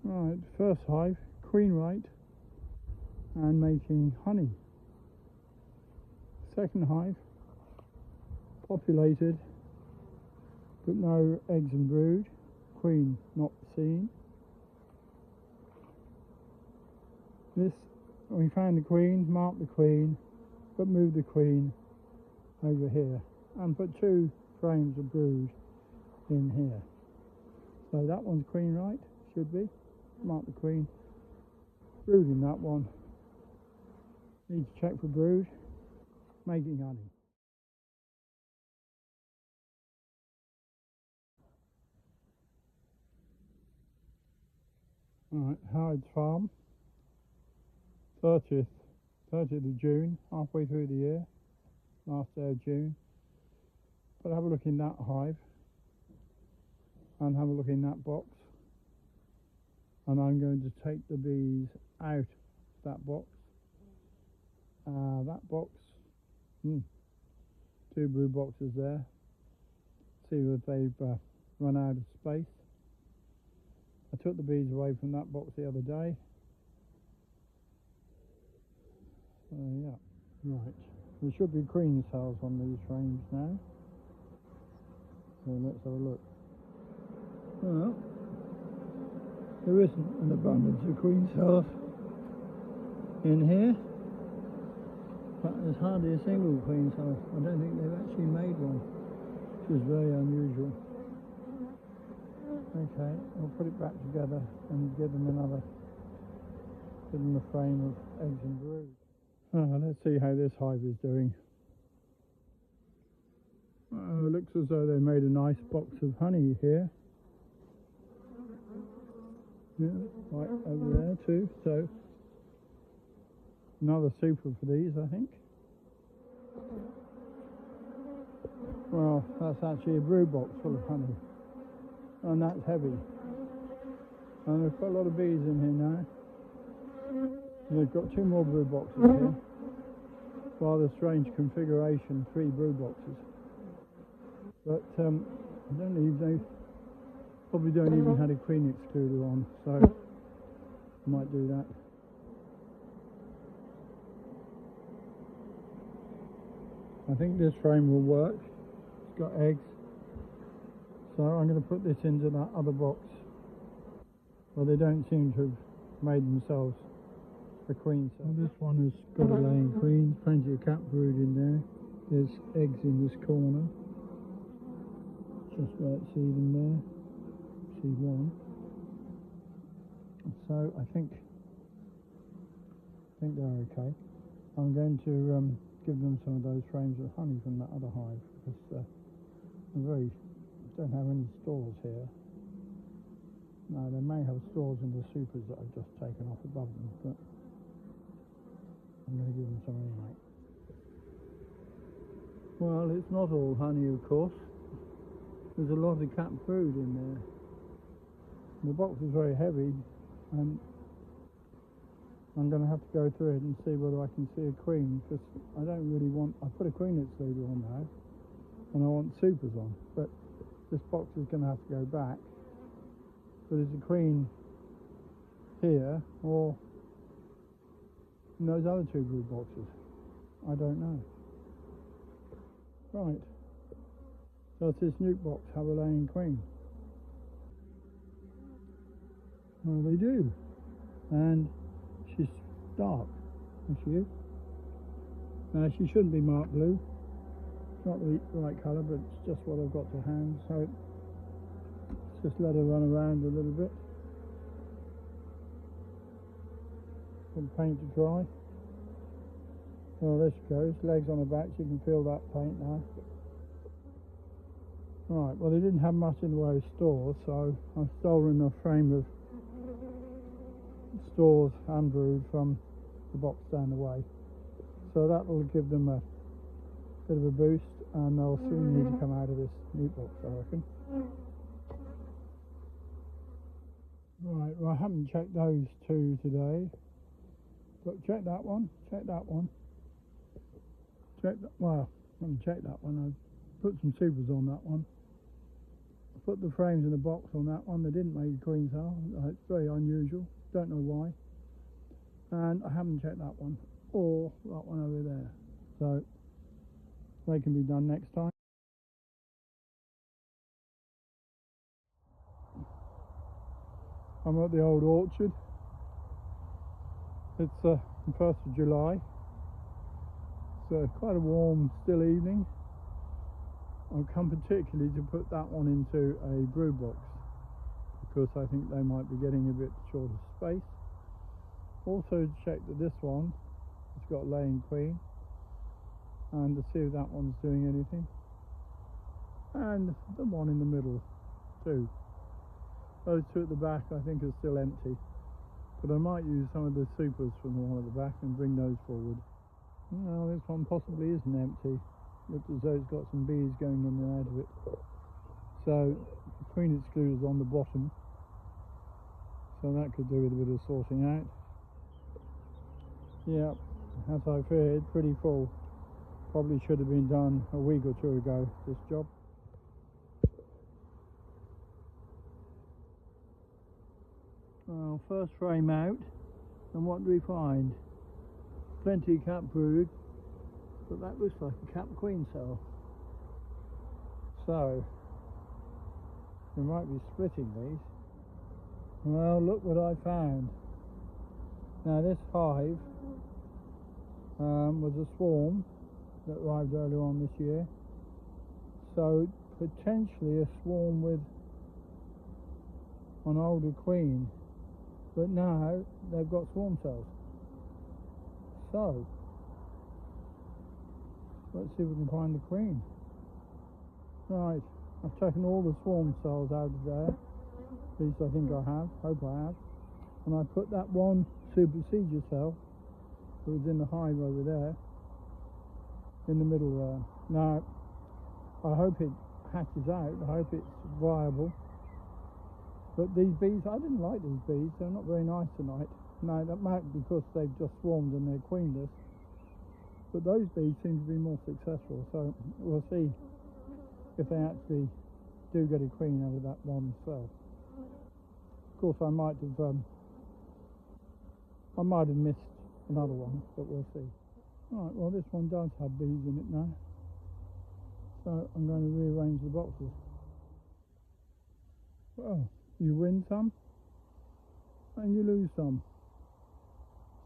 Right, first hive, queen rate and making honey. Second hive, populated but no eggs and brood, queen not seen. This, we found the queen, marked the queen, but moved the queen over here and put 2 frames of brood in here. So that one's queen right, should be. Mark the queen, brood in that one. Need to check for brood, making honey. Alright, Howard's farm, 30th of June, halfway through the year, last day of June. But have a look in that hive and have a look in that box, and I'm going to take the bees out of that box. That box, 2 brood boxes there. See if they've run out of space. I took the bees away from that box the other day. So yeah, right. There should be queen cells on these frames now. So let's have a look. Well, there isn't an abundance of queen cells in here, but there's hardly a single queen cell. I don't think they've actually made one, which is very unusual. Okay, I'll put it back together and give them a frame of eggs and brood. Let's see how this hive is doing. It looks as though they made a nice box of honey here. Yeah, right over there too. So another super for these, I think. Well, that's actually a brood box full of honey, and that's heavy. And they've got a lot of bees in here now. And they've got 2 more brood boxes here. Rather strange configuration, 3 brood boxes. But I don't believe they probably don't even have a queen excluder on, so I might do that. I think this frame will work. It's got eggs. So I'm going to put this into that other box. Well, they don't seem to have made themselves a queen cell. Well, this one has got a laying queen, plenty of cat brood in there. There's eggs in this corner. Just about see them there. See one. So I think they're okay. I'm going to give them some of those frames of honey from that other hive, because don't have any stores here. No, they may have stores in the supers that I've just taken off above them, but I'm going to give them some anyway. Well, it's not all honey, of course. There's a lot of cat brood in there. The box is very heavy, and I'm going to have to go through it and see whether I can see a queen, because I don't really want... I put a queen excluder on now, and I want supers on, but this box is going to have to go back. But there's a queen here, or in those other 2 brood boxes. I don't know. Right. Does this nuke box have a laying queen? Well, they do. And she's dark, is she? She shouldn't be marked blue. It's not the right colour, but it's just what I've got to hand. So let's just let her run around a little bit. Some paint to dry. Well, there she goes. Legs on her back. You can feel that paint now. Right, well, they didn't have much in the way of stores, so I've stolen a frame of stores and brood from the box down the way. So that will give them a bit of a boost, and they'll soon need to come out of this new box, I reckon. Right, well, I haven't checked those 2 today, but check that one, check that one. Well, I haven't checked that one. I put some supers on that one. put the frames in a box on that one. They didn't make a queen cell. It's very unusual. Don't know why. And I haven't checked that one or that one over there. So they can be done next time. I'm at the old orchard. It's the 1st of July. So quite a warm, still evening. I've come particularly to put that one into a brood box because I think they might be getting a bit short of space. Also to check that this one has got a laying queen and to see if that one's doing anything. And the one in the middle too. Those two at the back I think are still empty, but I might use some of the supers from the one at the back and bring those forward. No, this one possibly isn't empty. Looks as though it's got some bees going in and out of it. So the queen excluder's on the bottom, so that could do with a bit of sorting out. Yeah, as I feared, pretty full. Probably should have been done a week or two ago, this job. Well, first frame out, and what do we find? Plenty of cap brood, but that looks like a cap queen cell. So we might be splitting these. Well, look what I found. Now this hive was a swarm that arrived earlier on this year, so potentially a swarm with an older queen, but now they've got swarm cells. So let's see if we can find the queen. Right, I've taken all the swarm cells out of there. At least I think I have, hope I have. And I put that one supersedure cell that was in the hive over there in the middle there. Now, I hope it hatches out, I hope it's viable. But these bees, I didn't like these bees, they're not very nice tonight. Now, that might be because they've just swarmed and they're queenless. But those bees seem to be more successful, so we'll see if they actually do get a queen out of that one cell. Of course, I might have missed another one, but we'll see. Right, well this one does have bees in it now, so I'm going to rearrange the boxes. Well, you win some and you lose some.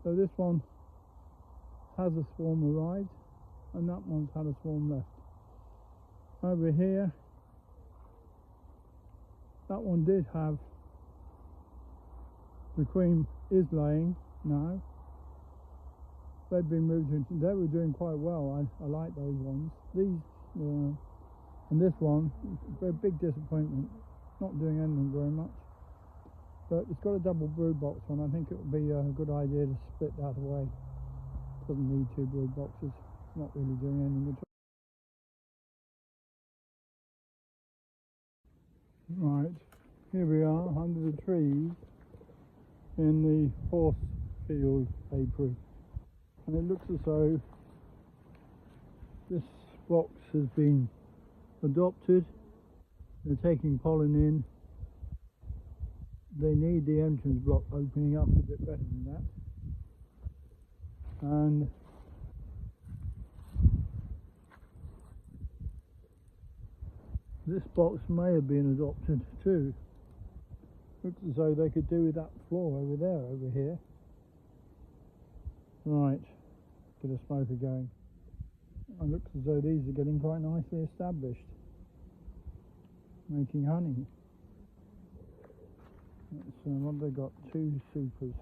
So this one has a swarm arrived and that one's had a swarm left. Over here, that one did have, the queen is laying now. They've been moved into, they were doing quite well. I like those ones. These, and this one, a big disappointment, not doing anything very much. But it's got a double brood box on. I think it would be a good idea to split that away. Doesn't need two brood boxes. It's not really doing anything at all. Right, here we are under the trees in the horse field apiary, and it looks as though this box has been adopted. They're taking pollen in. They need the entrance block opening up a bit better than that, and this box may have been adopted too. Looks as though they could do with that floor over there, over here. Right, get a smoker going. It looks as though these are getting quite nicely established, making honey. So what have they got? Two supers.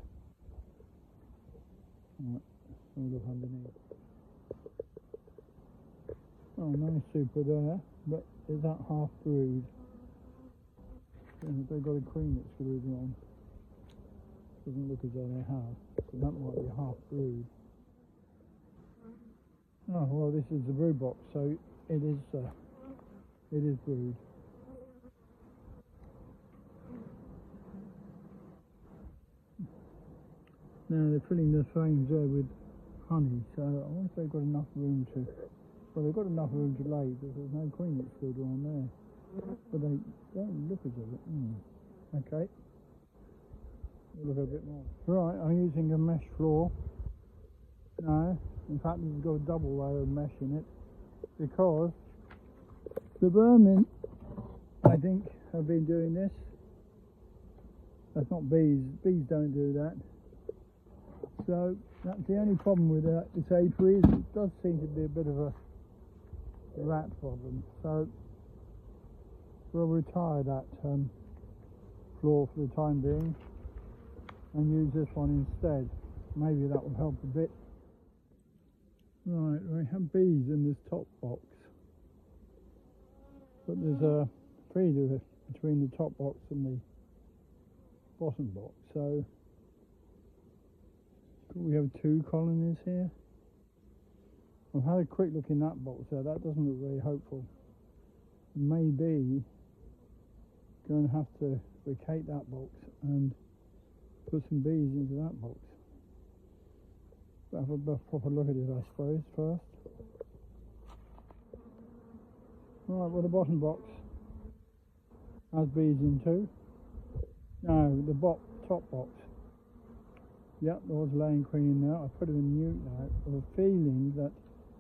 Right, so look underneath. Oh, nice super there, but is that half brood? They've got a queen that's screwed on. Doesn't look as though they have, so that might be half brood. Oh well, this is the brood box, so it is brood. Now they're filling the frames there with honey, so I wonder if they've got enough room to. Well, they've got enough room to lay, but there's no queen excluder on there. but they don't look as if okay. We'll look a bit more. Right, I'm using a mesh floor now. In fact, this has got a double layer of mesh in it because the vermin, I think, have been doing this. That's not bees. Bees don't do that. So that's the only problem with this apiary. Is it does seem to be a bit of a rat problem. So we'll retire that floor for the time being and use this one instead. Maybe that will help a bit. Right, we have bees in this top box, but there's a feeder between the top box and the bottom box, so we have 2 colonies here. I've had a quick look in that box there. That doesn't look very hopeful. Maybe going to have to vacate that box and put some bees into that box. But have a proper look at it, I suppose, first. Right, well, the bottom box has bees in too. No, the top box. Yep, there was a laying queen in there. I put it in nuke now. I have a feeling that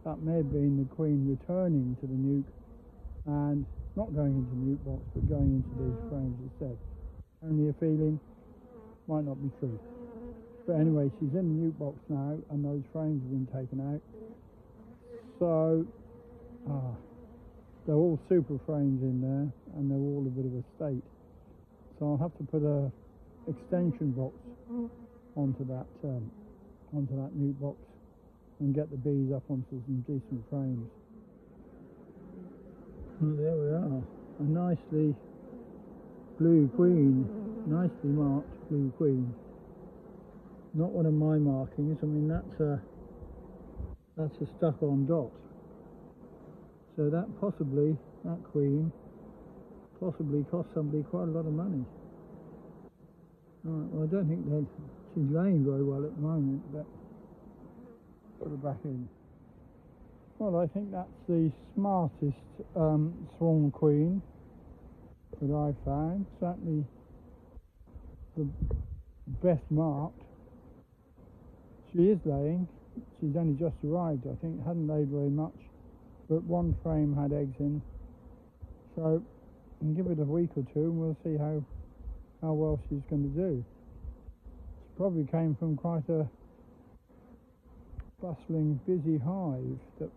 that may have been the queen returning to the nuke and not going into the nuke box, but going into these frames instead. Only a feeling, might not be true. But anyway, she's in the nuke box now, and those frames have been taken out. So, they're all super frames in there, and they're all a bit of a state. So I'll have to put a extension box onto that nuke box and get the bees up onto some decent frames. Well, there we are, a nicely blue queen, nicely marked blue queen. Not one of my markings. I mean, that's a stuck-on dot. So that queen possibly cost somebody quite a lot of money. Right, well, I don't think that she's laying very well at the moment, but put her back in. Well, I think that's the smartest swarm queen that I've found. Certainly the best marked. She is laying. She's only just arrived, I think. Hadn't laid very much, but one frame had eggs in. So we can give it a week or two and we'll see how well she's going to do. She probably came from quite a bustling, busy hive that's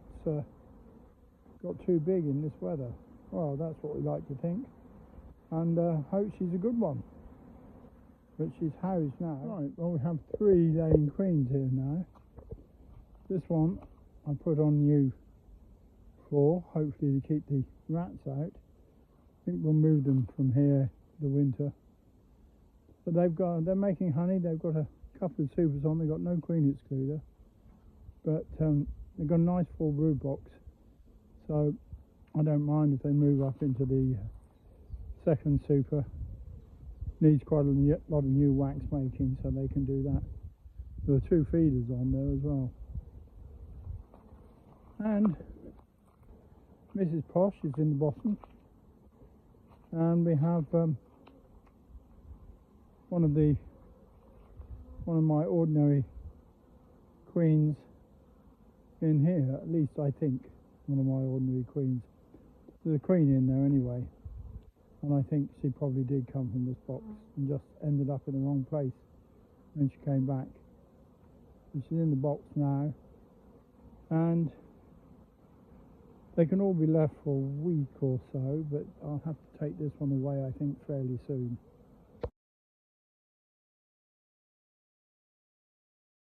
got too big in this weather. Well, that's what we like to think, and hope she's a good one. But she's housed now. Right, well, we have 3 laying queens here now. This one I put on new floor, hopefully to keep the rats out. I think we'll move them from here the winter. But they're making honey. They've got a couple of supers on. They've got no queen excluder, but they've got a nice full brood box. So I don't mind if they move up into the second super. Needs quite a lot of new wax making, so they can do that. There are 2 feeders on there as well. And Mrs. Posh is in the bottom. And we have one of my ordinary queens in here, at least I think one of my ordinary queens. There's a queen in there anyway, and I think she probably did come from this box and just ended up in the wrong place when she came back. And she's in the box now, and they can all be left for a week or so, but I'll have to take this one away, I think, fairly soon.